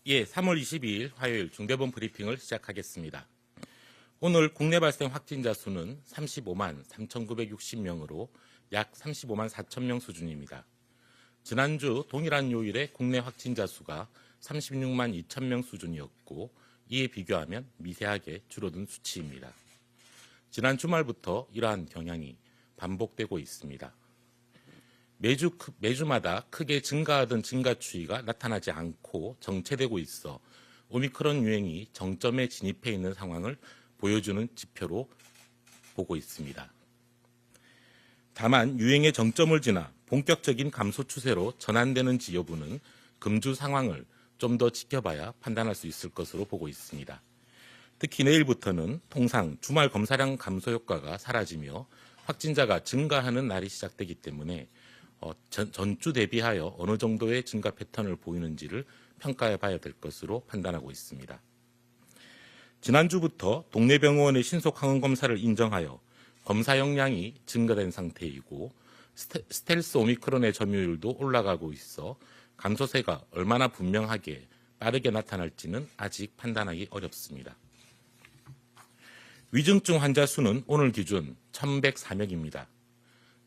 3월 22일 화요일 중대본 브리핑을 시작하겠습니다. 오늘 국내 발생 확진자 수는 35만 3,960명으로 약 35만 4천 명 수준입니다. 지난주 동일한 요일에 국내 확진자 수가 36만 2천 명 수준이었고 이에 비교하면 미세하게 줄어든 수치입니다. 지난 주말부터 이러한 경향이 반복되고 있습니다. 매주마다 크게 증가하던 증가 추이가 나타나지 않고 정체되고 있어 오미크론 유행이 정점에 진입해 있는 상황을 보여주는 지표로 보고 있습니다. 다만 유행의 정점을 지나 본격적인 감소 추세로 전환되는지 여부는 금주 상황을 좀 더 지켜봐야 판단할 수 있을 것으로 보고 있습니다. 특히 내일부터는 통상 주말 검사량 감소 효과가 사라지며 확진자가 증가하는 날이 시작되기 때문에 전주 대비하여 어느 정도의 증가 패턴을 보이는지를 평가해 봐야 될 것으로 판단하고 있습니다. 지난주부터 동네 병원의 신속 항원 검사를 인정하여 검사 역량이 증가된 상태이고 스텔스 오미크론의 점유율도 올라가고 있어 감소세가 얼마나 분명하게 빠르게 나타날지는 아직 판단하기 어렵습니다. 위중증 환자 수는 오늘 기준 1,104명입니다.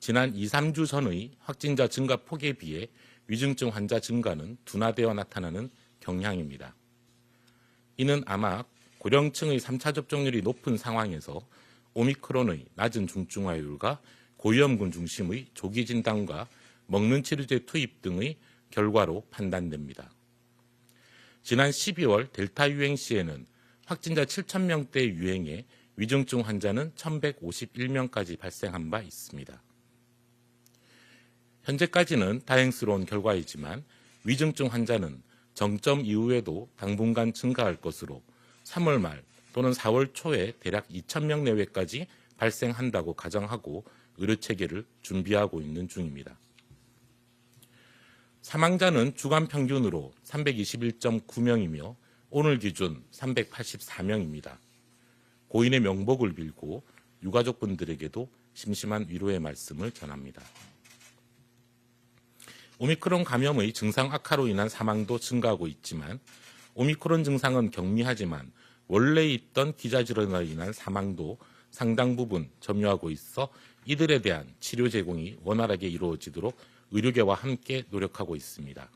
지난 2, 3주 전의 확진자 증가 폭에 비해 위중증 환자 증가는 둔화되어 나타나는 경향입니다. 이는 아마 고령층의 3차 접종률이 높은 상황에서 오미크론의 낮은 중증화율과 고위험군 중심의 조기 진단과 먹는 치료제 투입 등의 결과로 판단됩니다. 지난 12월 델타 유행 시에는 확진자 7,000명대 유행에 위중증 환자는 1,151명까지 발생한 바 있습니다. 현재까지는 다행스러운 결과이지만 위중증 환자는 정점 이후에도 당분간 증가할 것으로 3월 말 또는 4월 초에 대략 2,000명 내외까지 발생한다고 가정하고 의료체계를 준비하고 있는 중입니다. 사망자는 주간 평균으로 321.9명이며 오늘 기준 384명입니다. 고인의 명복을 빌고 유가족분들에게도 심심한 위로의 말씀을 전합니다. 오미크론 감염의 증상 악화로 인한 사망도 증가하고 있지만 오미크론 증상은 경미하지만 원래 있던 기저질환으로 인한 사망도 상당 부분 점유하고 있어 이들에 대한 치료 제공이 원활하게 이루어지도록 의료계와 함께 노력하고 있습니다.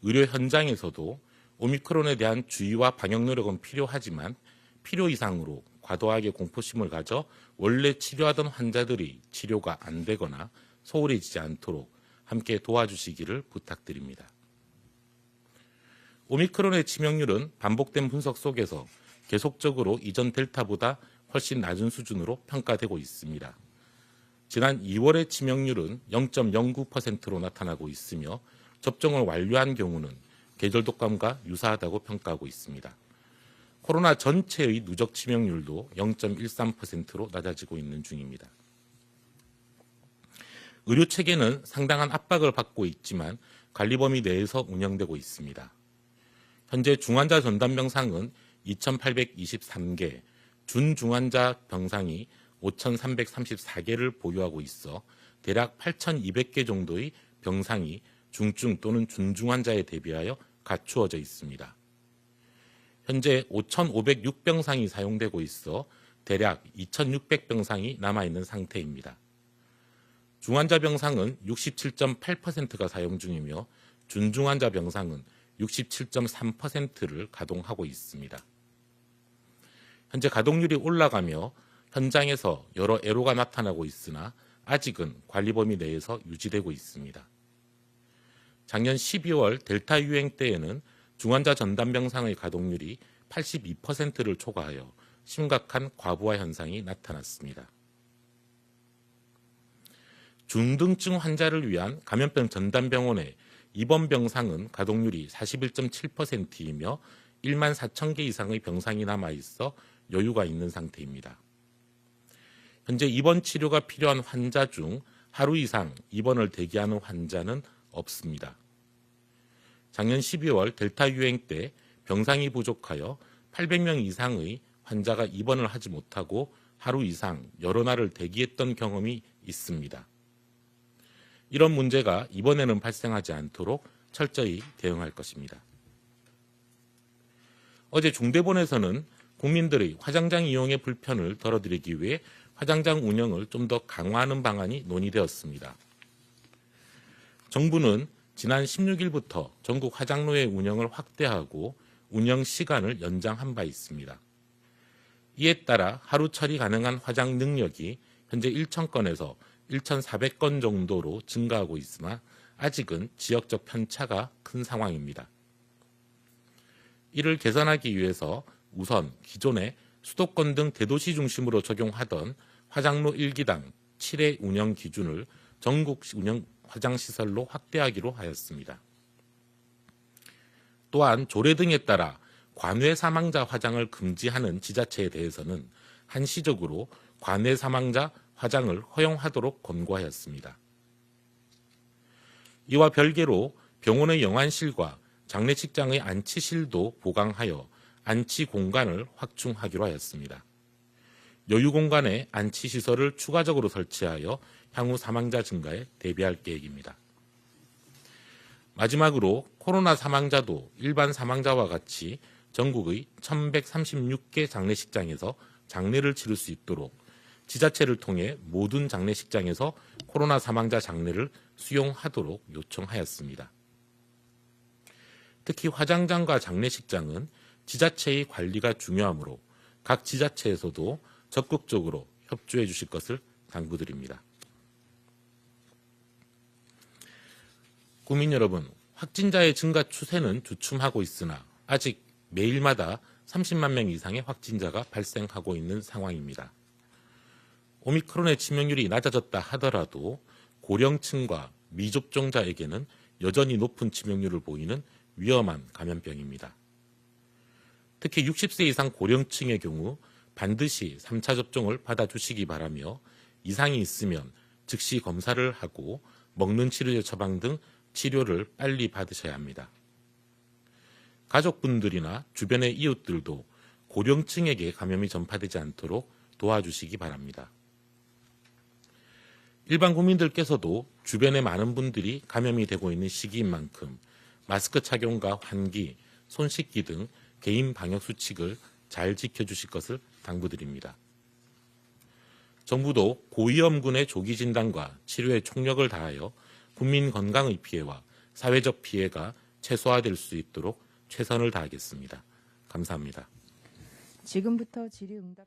의료 현장에서도 오미크론에 대한 주의와 방역 노력은 필요하지만 필요 이상으로 과도하게 공포심을 가져 원래 치료하던 환자들이 치료가 안 되거나 소홀해지지 않도록 함께 도와주시기를 부탁드립니다. 오미크론의 치명률은 반복된 분석 속에서 계속적으로 이전 델타보다 훨씬 낮은 수준으로 평가되고 있습니다. 지난 2월의 치명률은 0.09%로 나타나고 있으며 접종을 완료한 경우는 계절 독감과 유사하다고 평가하고 있습니다. 코로나 전체의 누적 치명률도 0.13%로 낮아지고 있는 중입니다. 의료체계는 상당한 압박을 받고 있지만 관리 범위 내에서 운영되고 있습니다. 현재 중환자 전담 병상은 2,823개, 준중환자 병상이 5,334개를 보유하고 있어 대략 8,200개 정도의 병상이 중증 또는 준중환자에 대비하여 갖추어져 있습니다. 현재 5,506병상이 사용되고 있어 대략 2,600병상이 남아있는 상태입니다. 중환자 병상은 67.8%가 사용 중이며 준중환자 병상은 67.3%를 가동하고 있습니다. 현재 가동률이 올라가며 현장에서 여러 애로가 나타나고 있으나 아직은 관리 범위 내에서 유지되고 있습니다. 작년 12월 델타 유행 때에는 중환자 전담 병상의 가동률이 82%를 초과하여 심각한 과부하 현상이 나타났습니다. 중등증 환자를 위한 감염병 전담병원의 입원 병상은 가동률이 41.7%이며 1만 4천 개 이상의 병상이 남아있어 여유가 있는 상태입니다. 현재 입원 치료가 필요한 환자 중 하루 이상 입원을 대기하는 환자는 없습니다. 작년 12월 델타 유행 때 병상이 부족하여 800명 이상의 환자가 입원을 하지 못하고 하루 이상 여러 날을 대기했던 경험이 있습니다. 이런 문제가 이번에는 발생하지 않도록 철저히 대응할 것입니다. 어제 중대본에서는 국민들의 화장장 이용의 불편을 덜어드리기 위해 화장장 운영을 좀 더 강화하는 방안이 논의되었습니다. 정부는 지난 16일부터 전국 화장로의 운영을 확대하고 운영 시간을 연장한 바 있습니다. 이에 따라 하루 처리 가능한 화장 능력이 현재 1,000건에서 1,400건 정도로 증가하고 있으나 아직은 지역적 편차가 큰 상황입니다. 이를 개선하기 위해서 우선 기존의 수도권 등 대도시 중심으로 적용하던 화장로 1기당 7회 운영 기준을 전국 운영 화장시설로 확대하기로 하였습니다. 또한 조례 등에 따라 관외 사망자 화장을 금지하는 지자체에 대해서는 한시적으로 관외 사망자 화장을 허용하도록 권고하였습니다. 이와 별개로 병원의 영안실과 장례식장의 안치실도 보강하여 안치 공간을 확충하기로 하였습니다. 여유 공간에 안치시설을 추가적으로 설치하여 향후 사망자 증가에 대비할 계획입니다. 마지막으로 코로나 사망자도 일반 사망자와 같이 전국의 1,136개 장례식장에서 장례를 치를 수 있도록 지자체를 통해 모든 장례식장에서 코로나 사망자 장례를 수용하도록 요청하였습니다. 특히 화장장과 장례식장은 지자체의 관리가 중요하므로 각 지자체에서도 적극적으로 협조해 주실 것을 당부드립니다. 국민 여러분, 확진자의 증가 추세는 주춤하고 있으나 아직 매일마다 30만 명 이상의 확진자가 발생하고 있는 상황입니다. 오미크론의 치명률이 낮아졌다 하더라도 고령층과 미접종자에게는 여전히 높은 치명률을 보이는 위험한 감염병입니다. 특히 60세 이상 고령층의 경우 반드시 3차 접종을 받아주시기 바라며 이상이 있으면 즉시 검사를 하고 먹는 치료제 처방 등 치료를 빨리 받으셔야 합니다. 가족분들이나 주변의 이웃들도 고령층에게 감염이 전파되지 않도록 도와주시기 바랍니다. 일반 국민들께서도 주변에 많은 분들이 감염이 되고 있는 시기인 만큼 마스크 착용과 환기, 손 씻기 등 개인 방역 수칙을 잘 지켜주실 것을 당부드립니다. 정부도 고위험군의 조기 진단과 치료에 총력을 다하여 국민 건강의 피해와 사회적 피해가 최소화될 수 있도록 최선을 다하겠습니다. 감사합니다. 지금부터 질의응답